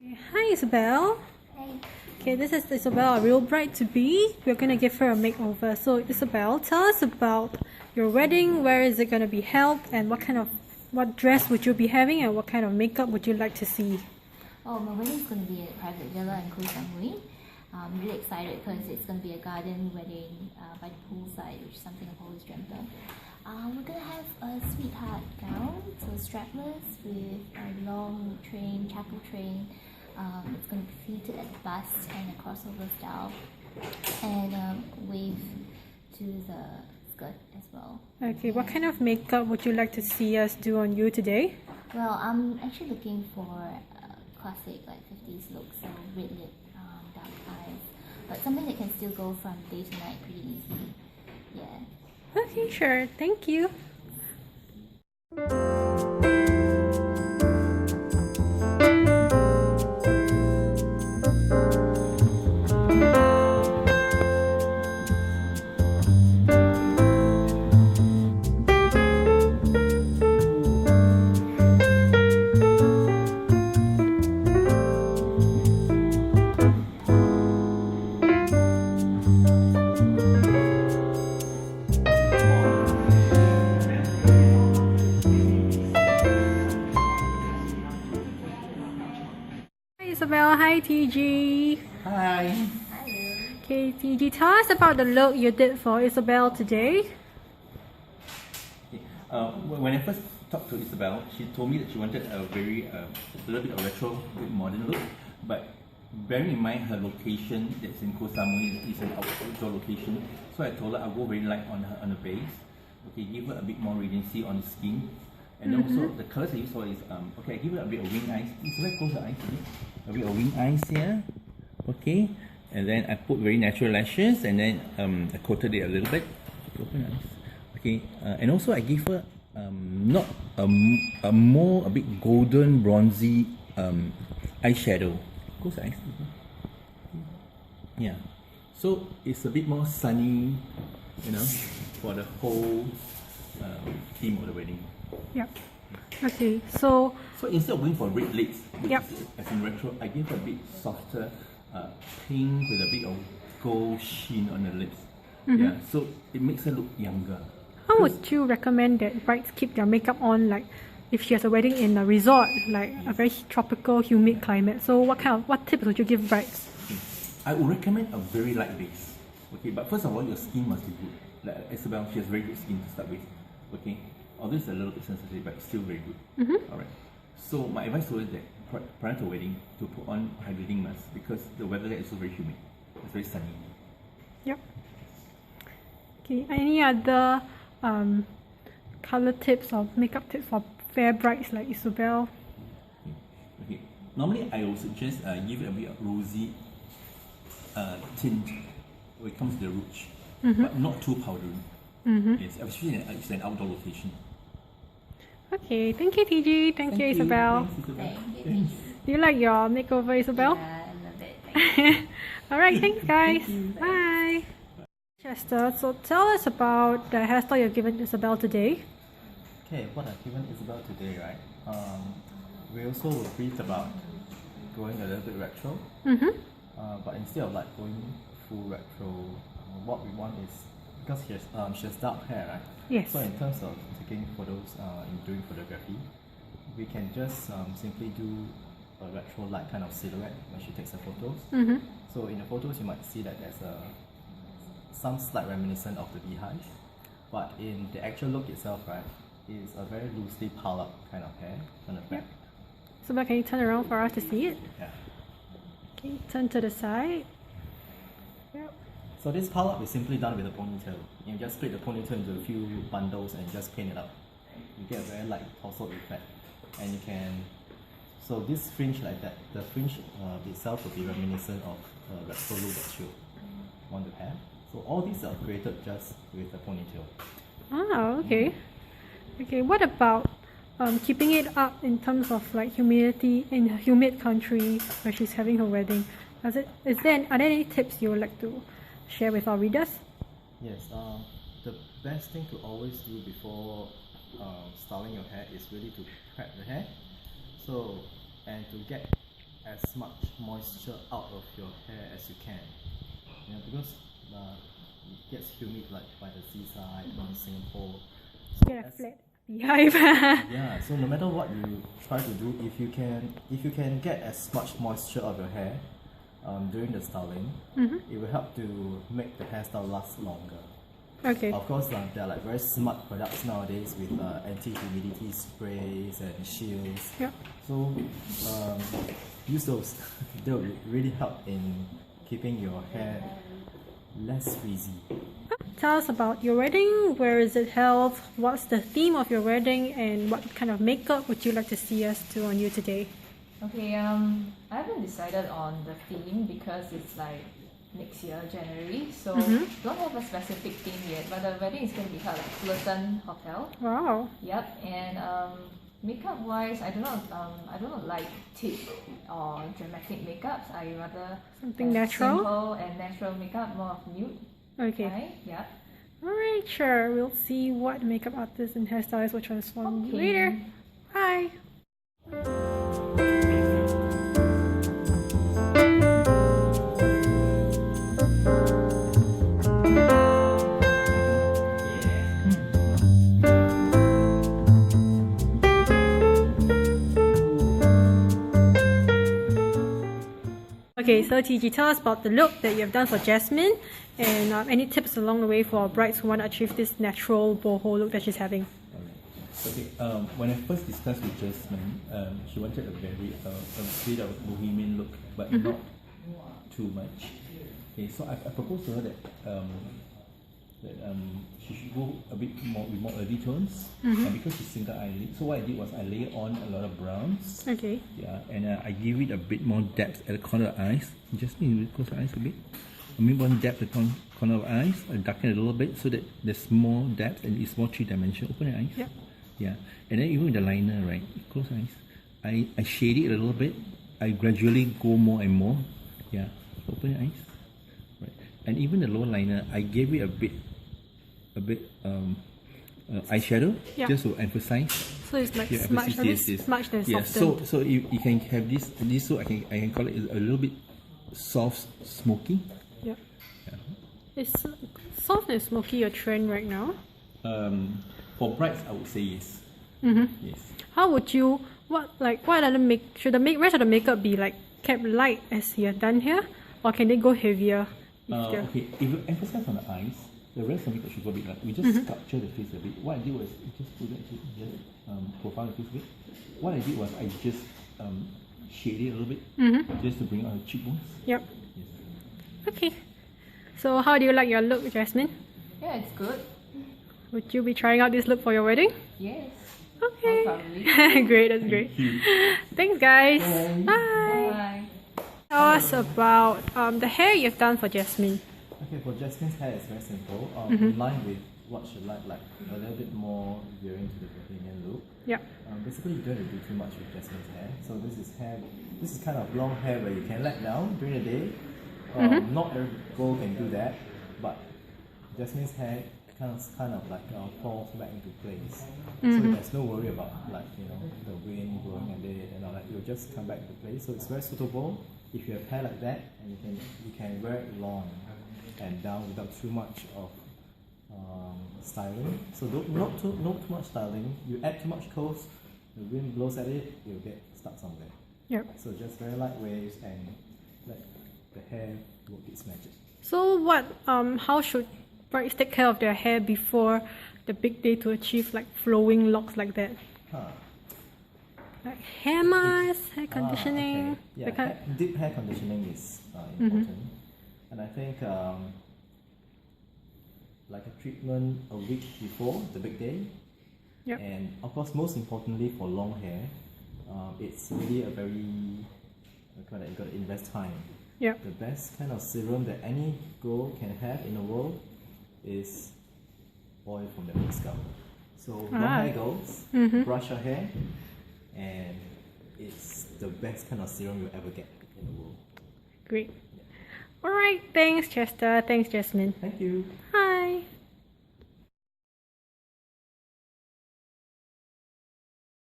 Hi Isabel. Hi. Okay, this is Isabel, a real bride-to-be. We're gonna give her a makeover. So Isabel, tell us about your wedding. Where is it gonna be held, and what dress would you be having, and what kind of makeup would you like to see? Oh, my wedding is going to be at a private villa in Koh Samui. I'm really excited because it's going to be a garden wedding by the poolside, which is something I've always dreamt of. We're going to have a sweetheart gown, so strapless with a long train, chapel train. It's going to be pleated at the bust and a crossover style, and wave to the skirt as well. Okay, what kind of makeup would you like to see us do on you today? Well, I'm actually looking for classic like 50s look, so red lip, dark eyes, but something that can still go from day to night pretty easily. Yeah. Okay, sure. Thank you. Hi Isabel. Hi TG. Hi. Okay, TG, tell us about the look you did for Isabel today. When I first talked to Isabel, she told me that she wanted a little bit of retro with modern look, but bearing in mind her location that's in Koh Samui is an outdoor location, so I told her I'll go very light on the base, okay, give her a bit more radiancy on the skin, and also the colors I use for is okay, I give her a bit of wing eyes. Isabel, close her eyes, please. A bit of wing eyes here, okay, and then I put very natural lashes, and then I coated it a little bit. Open your eyes. Okay, and also I give her not a bit golden bronzy eyeshadow. Close the eyes. Yeah, so it's a bit more sunny, for the whole theme of the wedding. Yep. Okay, so instead of going for red lips, Yep. as in retro, I give a bit softer pink with a bit of gold sheen on the lips. Yeah, so it makes her look younger. how would you recommend that brides keep their makeup on, like if she has a wedding in a resort, like a very tropical, humid climate? So what tips would you give brides? I would recommend a very light base. Okay, but first of all, your skin must be good. Like Isabel, she has very good skin to start with. Okay, although it's a little bit sensitive, but it's still very good. Alright. So my advice to her is that prior to wedding, to put on hydrating mask because the weather there is also very humid. It's very sunny. Yep. Okay, any other color tips or makeup tips for fair brides like Isabel? Okay. Normally, I would suggest give it a bit of rosy tint when it comes to the rouge, but not too powdery. Yes, especially it's an outdoor location. Okay, thank you TG, thank you Isabel. Thanks, Isabel. Thank you. Thanks. Do you like your makeover, Isabel? Yeah, I love it. Thank you. Alright, thanks guys. Bye. Chester, so tell us about the hairstyle you've given Isabel today. Okay, what I've given Isabel today, right? We also were briefed about going a little bit retro, but instead of like going full retro, what we want is because she has dark hair, right? Yes. So in terms of taking photos, in doing photography, we can just simply do a retro-like kind of silhouette when she takes the photos. So in the photos, you might see that there's some slight reminiscent of the beehive, but in the actual look itself, right, is a very loosely piled up kind of hair on the back. Isabel, can you turn around for us to see it? Yeah. Okay, turn to the side. Yep. So this pile up is simply done with a ponytail. You just split the ponytail into a few bundles and just paint it up. You get a very light torso effect, and you can. So this fringe like that, the fringe itself will be reminiscent of a retro look that you want to have. So all these are created just with a ponytail. Ah, okay. Okay, what about keeping it up in terms of like humidity in a humid country where she's having her wedding? Are there any tips you would like to share with our readers? Yes, the best thing to always do before styling your hair is really to prep the hair. So, and to get as much moisture out of your hair as you can. Because it gets humid like by the seaside in Singapore. Get a flat beehive. Yeah, so no matter what you try to do, if you can get as much moisture out of your hair during the styling, it will help to make the hairstyle last longer. Okay. Of course, there are like very smart products nowadays with anti-humidity sprays and shields. Yep. So use those. They will really help in keeping your hair less frizzy. Tell us about your wedding. Where is it held? What's the theme of your wedding? And what kind of makeup would you like to see us do on you today? Okay, I haven't decided on the theme because it's like next year, January. So don't have a specific theme yet. But the wedding is going to be held at Fullerton Hotel. Wow. Yep. And makeup wise, I do not like thick or dramatic makeups. I rather Something natural? simple and natural makeup, more of nude. Okay. Right? Yeah. Alright, sure. We'll see what makeup artists and hairstylists will transform you later. Bye. Okay, so TG, tell us about the look that you have done for Jasmine and any tips along the way for our brides who want to achieve this natural boho look that she's having. Okay, when I first discussed with Jasmine, she wanted a very a bit of bohemian look, but not too much. Okay, so I proposed to her that she should go a bit more with more earthy tones, and because she's single eyelid, so what I did was I layered on a lot of browns. Okay. Yeah, and I give it a bit more depth at the corner of the eyes. Just need to close the eyes a bit. I mean, one depth at the corner of the eyes. I darken it a little bit so that there's more depth and it's more three-dimensional. Open the eyes. Yep. Yeah, and then even with the liner, right? Close the eyes. I shade it a little bit. I gradually go more and more. Yeah. Open your eyes. Right. And even the lower liner, I gave it a bit eyeshadow, just to emphasize. So it's like Yeah, smudged, this. smudged and Yeah, softened. so you can have this so I can call it a little bit soft, smoky. Yeah. Is soft and smoky a trend right now? For brides, I would say yes. Yes. How would you, should the rest of the makeup be like kept light as you have done here? Or can they go heavier? Okay, if you emphasize on the eyes, the rest of the makeup should go a bit light. We just sculpture the face a bit. What I did was just put that profile the face a bit. What I did was I just shade it a little bit, just to bring out the cheekbones. Yep. Yes. Okay. So how do you like your look, Jasmine? Yeah, it's good. Would you be trying out this look for your wedding? Yes. Okay. Probably. Great, that's great. Thanks guys. Bye. Bye. Tell us about the hair you've done for Jasmine. Okay, for Jasmine's hair, it's very simple. In line with what she like a little bit more veering to the bohemian look. Yep. Basically, you don't have to do too much with Jasmine's hair. So this is kind of long hair where you can let down during the day. Not every girl can do that, but Jasmine's hair kind of like falls back into place. So there's no worry about the wind blowing at it and all that. It'll just come back into place. So it's very suitable if you have hair like that, and you can wear it long and down without too much of styling. So not too much styling. You add too much curls, the wind blows at it, you'll get stuck somewhere. Yep. So just very light waves and let the hair work its magic. So how should brides take care of their hair before the big day to achieve like flowing locks like that? Like hair mask, hair conditioning. Okay. Yeah, deep hair conditioning is important. And I think like a treatment a week before the big day. Yep. And of course, most importantly for long hair, it's really a very you got to invest time. Yep. The best kind of serum that any girl can have in the world is oil from their scalp. So long hair girls, brush your hair, and it's the best kind of serum you'll ever get in the world. Great. Alright, thanks Chester, thanks Jasmine. Thank you. Hi.